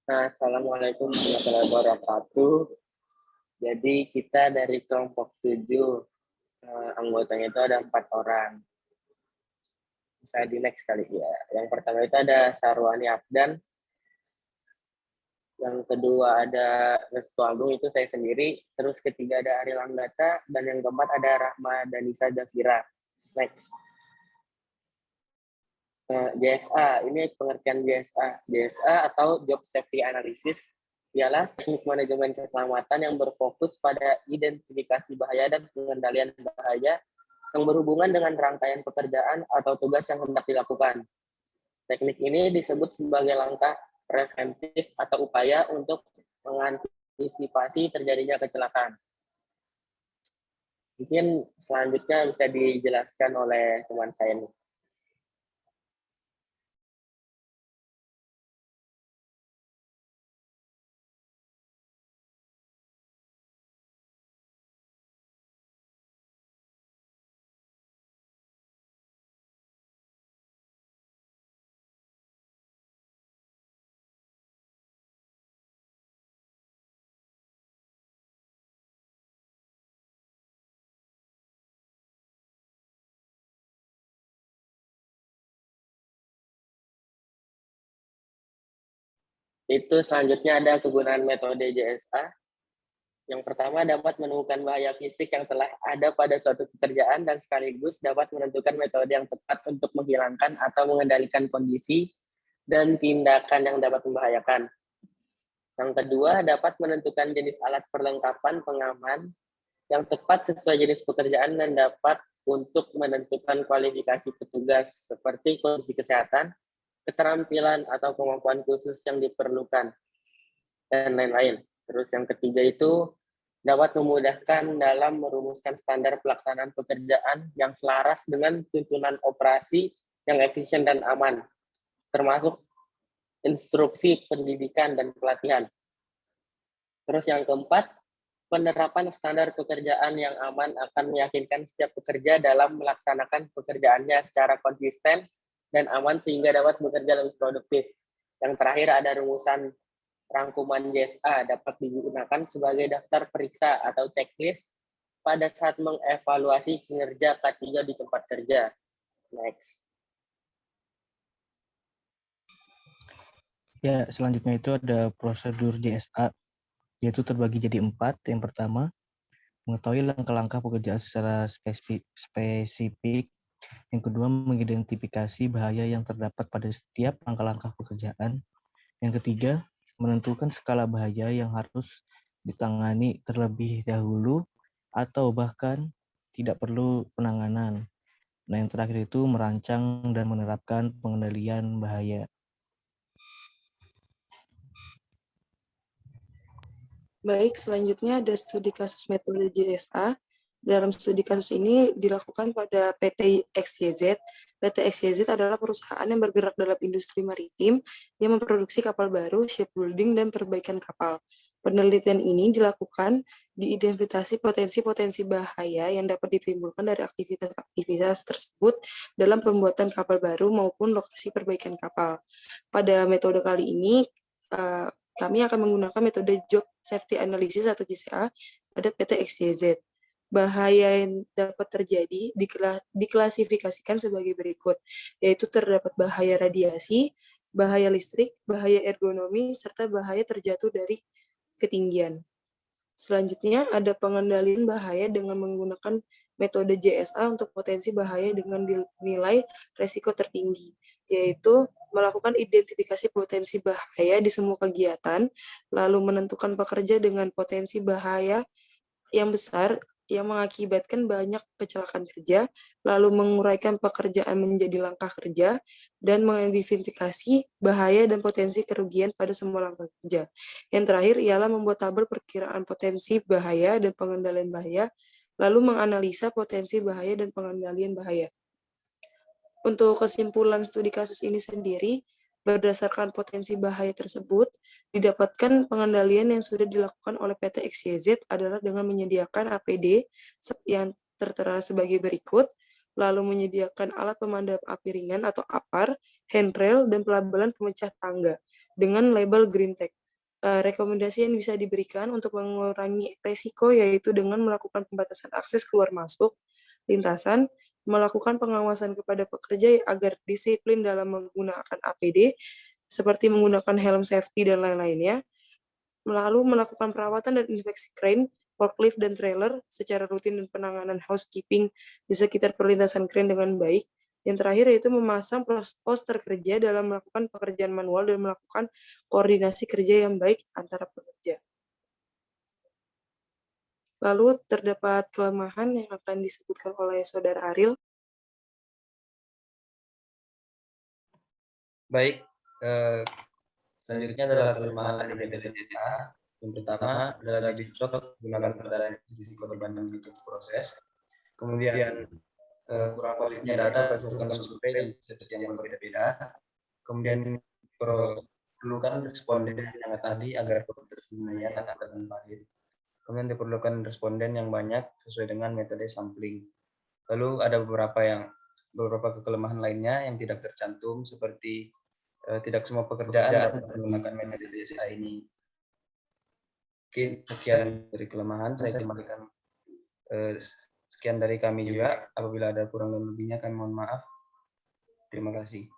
Nah, Assalamualaikum warahmatullahi wabarakatuh. Jadi kita dari kelompok 7, anggotanya itu ada 4 orang. Bisa di next kali ya. Yang pertama itu ada Sarwani Abdan, yang kedua ada Restu Agung, itu saya sendiri, terus ketiga ada Ari Langgata, dan yang keempat ada Rahma Danisa Zafira. Next. JSA, ini pengertian JSA. JSA atau Job Safety Analysis ialah teknik manajemen keselamatan yang berfokus pada identifikasi bahaya dan pengendalian bahaya yang berhubungan dengan rangkaian pekerjaan atau tugas yang hendak dilakukan. Teknik ini disebut sebagai langkah preventif atau upaya untuk mengantisipasi terjadinya kecelakaan. Mungkin selanjutnya bisa dijelaskan oleh teman saya nih. Itu selanjutnya ada kegunaan metode JSA. Yang pertama, dapat menemukan bahaya fisik yang telah ada pada suatu pekerjaan dan sekaligus dapat menentukan metode yang tepat untuk menghilangkan atau mengendalikan kondisi dan tindakan yang dapat membahayakan. Yang kedua, dapat menentukan jenis alat perlengkapan pengaman yang tepat sesuai jenis pekerjaan dan dapat untuk menentukan kualifikasi petugas seperti kondisi kesehatan, keterampilan atau kemampuan khusus yang diperlukan, dan lain-lain. Terus yang ketiga itu dapat memudahkan dalam merumuskan standar pelaksanaan pekerjaan yang selaras dengan tuntunan operasi yang efisien dan aman, termasuk instruksi pendidikan dan pelatihan. Terus yang keempat, penerapan standar pekerjaan yang aman akan meyakinkan setiap pekerja dalam melaksanakan pekerjaannya secara konsisten dan aman sehingga dapat bekerja lebih produktif. Yang terakhir ada rumusan rangkuman JSA dapat digunakan sebagai daftar periksa atau checklist pada saat mengevaluasi kinerja K3 di tempat kerja. Next. Ya, selanjutnya itu ada prosedur JSA, yaitu terbagi jadi 4. Yang pertama, mengetahui langkah-langkah pekerjaan secara spesifik. Yang kedua, mengidentifikasi bahaya yang terdapat pada setiap langkah-langkah pekerjaan. Yang ketiga, menentukan skala bahaya yang harus ditangani terlebih dahulu atau bahkan tidak perlu penanganan. Nah, yang terakhir itu merancang dan menerapkan pengendalian bahaya. Baik, selanjutnya ada studi kasus metode JSA. Dalam studi kasus ini dilakukan pada PT XYZ. PT XYZ adalah perusahaan yang bergerak dalam industri maritim yang memproduksi kapal baru, shipbuilding, dan perbaikan kapal. Penelitian ini dilakukan diidentifikasi potensi-potensi bahaya yang dapat ditimbulkan dari aktivitas-aktivitas tersebut dalam pembuatan kapal baru maupun lokasi perbaikan kapal. Pada metode kali ini, kami akan menggunakan metode Job Safety Analysis atau JSA pada PT XYZ. Bahaya yang dapat terjadi diklasifikasikan sebagai berikut, yaitu terdapat bahaya radiasi, bahaya listrik, bahaya ergonomi, serta bahaya terjatuh dari ketinggian. Selanjutnya ada pengendalian bahaya dengan menggunakan metode JSA untuk potensi bahaya dengan nilai resiko tertinggi, yaitu melakukan identifikasi potensi bahaya di semua kegiatan, lalu menentukan pekerja dengan potensi bahaya yang besar yang mengakibatkan banyak kecelakaan kerja, lalu menguraikan pekerjaan menjadi langkah kerja, dan mengidentifikasi bahaya dan potensi kerugian pada semua langkah kerja. Yang terakhir ialah membuat tabel perkiraan potensi bahaya dan pengendalian bahaya, lalu menganalisa potensi bahaya dan pengendalian bahaya. Untuk kesimpulan studi kasus ini sendiri, berdasarkan potensi bahaya tersebut, didapatkan pengendalian yang sudah dilakukan oleh PT XYZ adalah dengan menyediakan APD yang tertera sebagai berikut, lalu menyediakan alat pemadam api ringan atau APAR, handrail, dan pelabelan pemecah tangga. dengan label Green Tech. Rekomendasi yang bisa diberikan untuk mengurangi resiko yaitu dengan melakukan pembatasan akses keluar masuk lintasan, melakukan pengawasan kepada pekerja agar disiplin dalam menggunakan APD, seperti menggunakan helm safety dan lain-lainnya, lalu melakukan perawatan dan inspeksi crane, forklift, dan trailer secara rutin dan penanganan housekeeping di sekitar perlintasan crane dengan baik. Yang terakhir yaitu memasang poster kerja dalam melakukan pekerjaan manual dan melakukan koordinasi kerja yang baik antara pekerja. Lalu terdapat kelemahan yang akan disebutkan oleh Saudara Ariel. Baik, selanjutnya adalah kelemahan dari metode JSA. Yang pertama adalah lebih cocok menggunakan perbedaan risiko dibanding mengikuti proses. Kemudian kurang validnya data berdasarkan survei dan persepsi yang berbeda-beda. Kemudian perlukan responden yang sangat ahli agar proses penilaian dapat valid. Kemudian diperlukan responden yang banyak sesuai dengan metode sampling. Lalu ada beberapa kelemahan lainnya yang tidak tercantum seperti tidak semua pekerjaan dapat menggunakan metode JSA ini. Mungkin sekian dari kelemahan, saya kembalikan sekian dari kami juga. Apabila ada kurang dan lebihnya kami mohon maaf. Terima kasih.